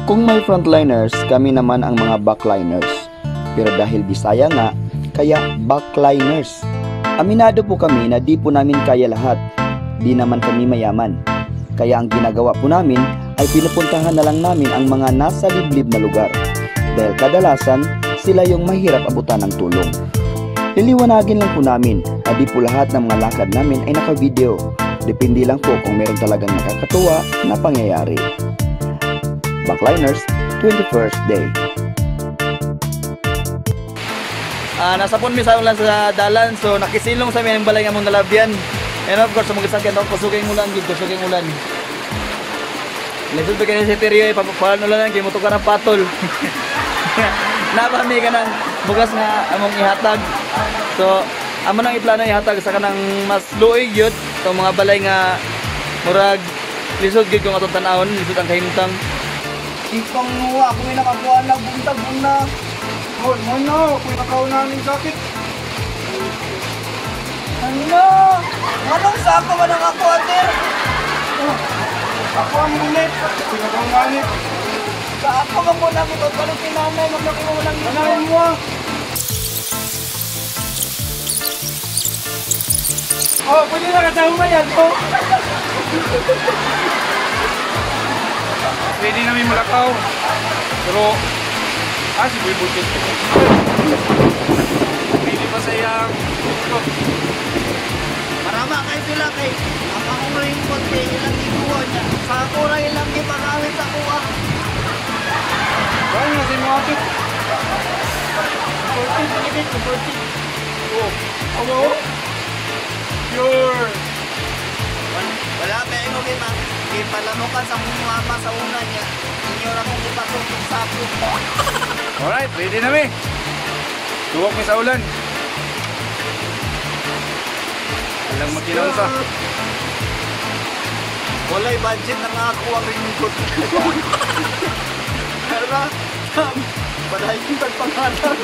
Kung may frontliners, kami naman ang mga backliners. Pero dahil Bisaya nga, kaya backliners. Aminado po kami na di po namin kaya lahat. Di naman kami mayaman. Kaya ang ginagawa po namin ay pinupuntahan na lang namin ang mga nasa liblib na lugar. Dahil kadalasan, sila yung mahirap abutan ng tulong. Liliwanagin lang po namin na di po lahat ng mga lakad namin ay naka-video. Depende lang po kung meron talagang nakakatuwa na pangyayari. Backliners, 21st day. Nasa pun mi sa ulan sa dalan, so nakisilong sa aming balay nga mong nalabyan. And of course, mag-isakyan ako, kusuging ulan, kusuging ulan. Lesod ba kayo sa teriyo, papapalan ulan, kayo mo ka ng patol. Napami ka ng bugas nga among ihatag. So, amo nang iplano ihatag sa kanang mas luig yun. So, mga balay nga murag lisod gid kung atong tanawon, lisod ang kahimtang. Ipang nuwa, kung may nakakuha na, buntag-buna. Oh, ano, kung nakaw namin sakit. Ano? Anong sako ba nakakuha, sir? Oh, ako ang ulit. Kung nakaw namin. Sa ako ka muna mo, pagpalitin namin, maglaki mo lang dito. Ano mo? Oh, pwede na kasama yan, oh. Pwede namin malakaw. Pero, si Boy Butit. Pwede pa sayang. Marama kayo sila kay ang akong ring konti ilang iguwa niya. Sa ako na ilang gipanawit sa kuha. Kaya nga si Muapit. 14 pinigit, 14. Oh, ano? Pure. Wala pa yung ipalamukan sa mga mama sa una niya. Inyo na kong ipasok yung sapo. Alright, ready na mi. Tuwak mi sa ulan. Walang makilaw sa. Walay budget na nga ako ang ringkot. Kaya, padahin yung tagpangalan.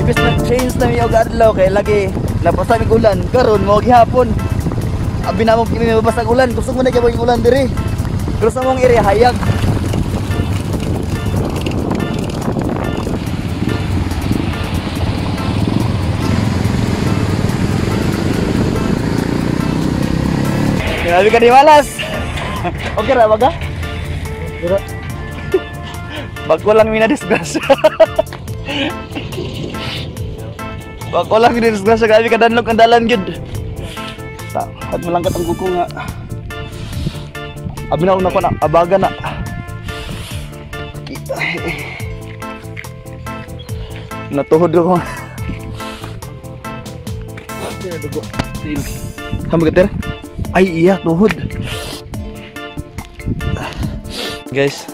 Ibig na-change na mi og adlaw kay lagi napasa mi ulan karon mo gihapon. Abi na mo kini mabasa og ulan, gusto mo na kay ulan diri. Pero sa mong area hayag. Grabe ka di malas. Okay ra baga? Dira. Bago lang mina disgrasya. Bago lang mina disgrasya, grabe ka danlog ang dalan gyud. Sa had mo lang katang kuko nga. Abi na una ko na abaga na. Natuhod ko. Dugo. Hamgater. Ay iya, tuhod. Guys.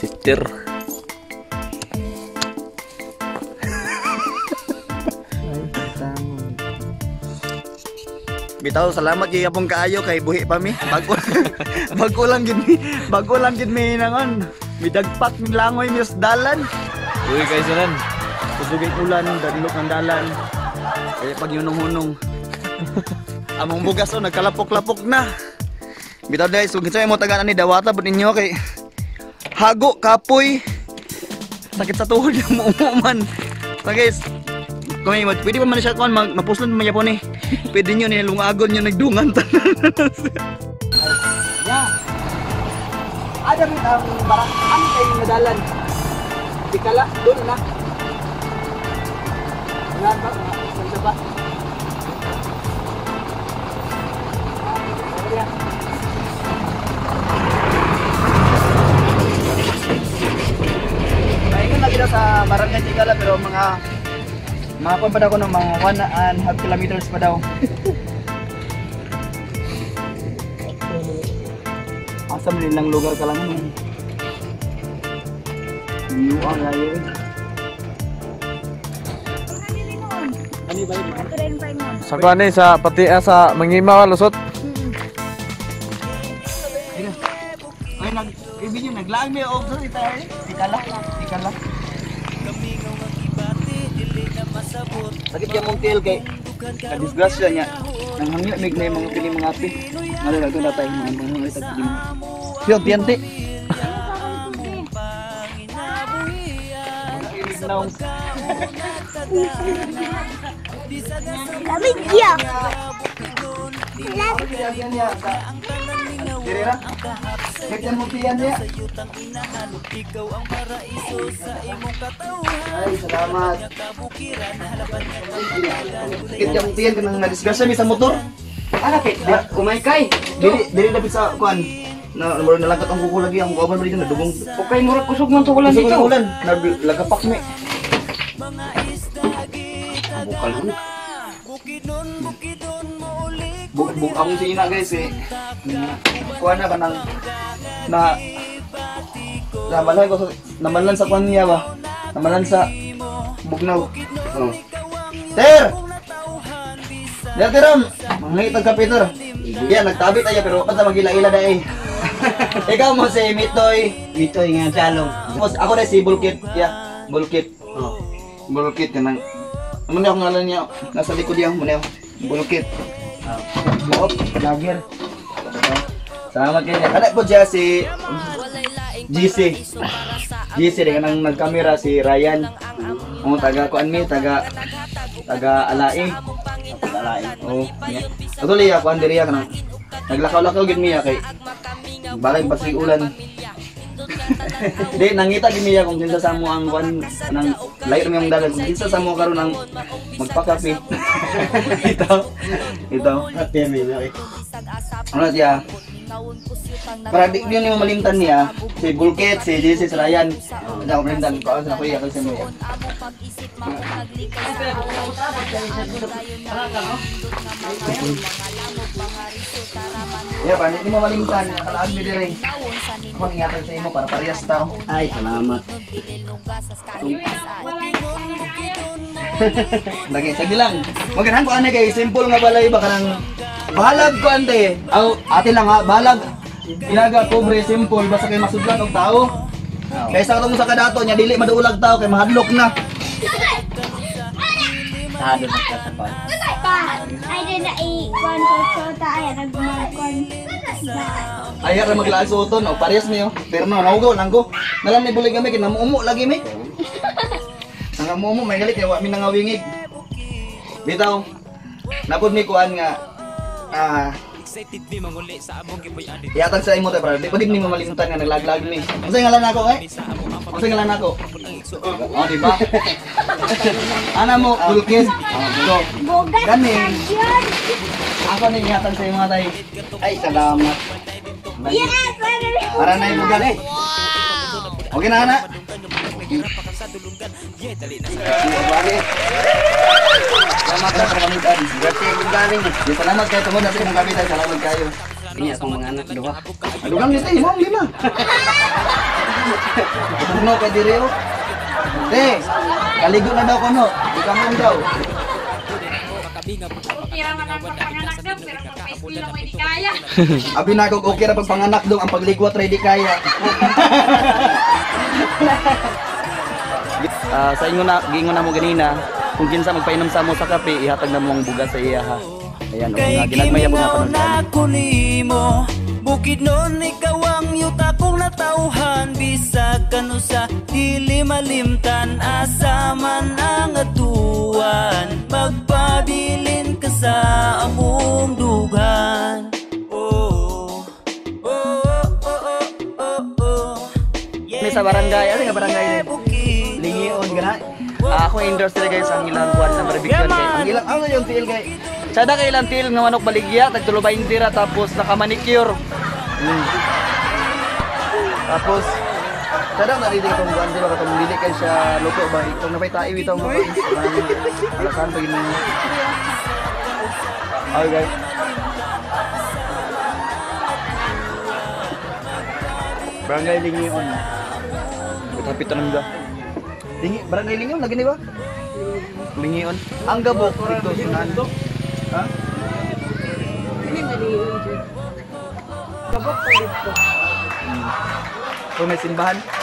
Sister. Bitaw salamat kay apong kaayo kay buhi pa mi. Bago lang gid mi. Bago lang gid mi nangon. Midagpat mi langoy mi sa dalan. Uy guys nan. Kusugay ulan, dadlok ang dalan. Kaya pag yunong-hunong. Among bugas nagkalapok-lapok na. Bitaw guys, kung kinsa mo tagaan ni dawata pud ninyo kay hago kapoy. Sakit sa tuhod yung umuman. So guys, kung may pwede pa man siya kuan mapuslon man yapon eh. Pwede nyo nilungagon nyo nagdungan tanan. Ya. Ada rin ang barang kay nadalan. Dikala doon na. Wala ba? Saan ba? Naingon lagi daw sa Barangay Tigala pero mga kuwan pa daw ko ng mga 1.5 kilometers pa daw. Asa man nilang lugar ka lang naman. New ang layo eh. Ano ba yun? Sa kuan sa pati sa Mangimaw lusot. Ay, nag-review yun, naglaang may og sa ita. Ikala. Sakit ka mong tiil kay kadisgrasya niya. Nang hangyo mig na yung mga piling mga api. Ano na ito natay mga itag-piling. Siyo, tiyante. Labigya. Dirira. Kaya mo tiyan niya. Ay, salamat. Kaya mo tiyan ka nang nadisgrasya mi sa motor. Ano kay? Kumaykay. Dili dapat sa kuan. Na nalagat ang kuko lagi ang kuwan bali na dugong. Okay, murag kusog man to ulan dito. Ulan, lagapak mi. Bukal mo. Buk akong si ina guys eh. Kuha na ka ng na namalan sa kuha niya ba? Namalan sa bugnaw. Oh. Ter! Yan tiram! Mangitag ka Peter. Yan, nagtabi tayo pero kanta magila-ila dahil. Ikaw mo si Mitoy. Mitoy nga salong. Ako na si Bulkit. Yeah, Bulkit. Oh. Bulkit ka nang. Muna ako ngalan niya. Nasa likod niya. Muna ako. Bulkit. Buop, lager. Salamat kayo. Anak po dyan si GC. GC, di ka nang nagkamera si Ryan. Taga kuan mi, taga Alai. Alai. Oh, niya. Tuloy ako andiriya ka nang naglakaw-lakaw gid miya kay balay basig ulan. Di nangita gid miya kung kinsa sa mo ang kuan nang layo mi ang dalan kung kinsa sa mo karon ang magpakape. Ito. Ate mi na eh. Ano siya? Para di yun yung malimtan niya, si Bulkit, si JC, si Ryan. Hindi ako malimtan ko, ako sa kuya, kasi mo yan. Yeah, pa, hindi mo malimtan, nakalaan mo din. Ako ang ingatan sa imo para parehas tao. Ay, salamat. Lagi, sige lang. Magandang ko ano kay simple nga balay ba kanang bahalag ko ante. Aw, ate lang ha, bahalag. Ilaga pobre simple basta kay masudlan og tao. Kaysa katong sa kadato nya dili maduulag tao kay mahadlok na. Sado na sa pa. Pa, ay din na i-kwan ko sota ay nagmukon. Ay ra maglaan sa uton o parehas mi oh. Pero no naugaw nanggo. Nalan ni bulig kami kay namuumo lagi mi. Nga mo may galit kay wa mi nangawingig. Bitaw. Napod mi kuan nga yatag sa imo tayo para di pa din mo malimutan nga naglaglag ni. Unsay ngalan nako eh? Unsay ngalan nako? Oh, di ba? Ana mo Bulkit. So, Bogat Gani. yun. ako ni yatag sa imo tay. Ay, salamat. Yes, Para na ibugan eh. Okay na ana. Salamat sa pagkamitan. Grabe yung galing. Di salamat kayo tungod natin ng kapitan. Salamat kayo. Ini akong mga anak duha. Adugang nito, mo ang lima. Ano kay diri o? Kaligo na daw ko no. Di ka mo daw. Kira man ang pagpanganak daw, pero pag pa-school lang may di kaya. Abi na kog okay ra pag panganak dong ang pagligwat ready kaya. Sa inyo na giingon na mo ganina, kung kinsa magpainom sa mo sa kape, ihatag na mo ang bugas sa iya ha. Ayan, okay, ginagmaya mo nga panunod. Kunimo bukid nun ikaw ang yuta kong natauhan bisag kanu sa dili malimtan asaman ang atuan magpabilin ka sa among dugan. Oh oh oh oh oh oh May sa barangay, ano nga barangay ni? Lingion gana. Ako industry guys ang ilang kuan sa barbecue kay. Ang ilang ano yung tiil kay. Sada kay ilang tiil nga manok baligya tag 20 tira tapos naka manicure. Tapos sada na dito itong kuan dito katong dili kay siya luto ba itong napay tayo itong alasan pag ini. Okay guys. Barangay Lingion. Kapit tanong ga. Barangay Lingion lagi ni ba? Lingion. Ang gabok dito sunan. Ha? Ini maliyon dyan. Gabok ko dito. Kung may simbahan.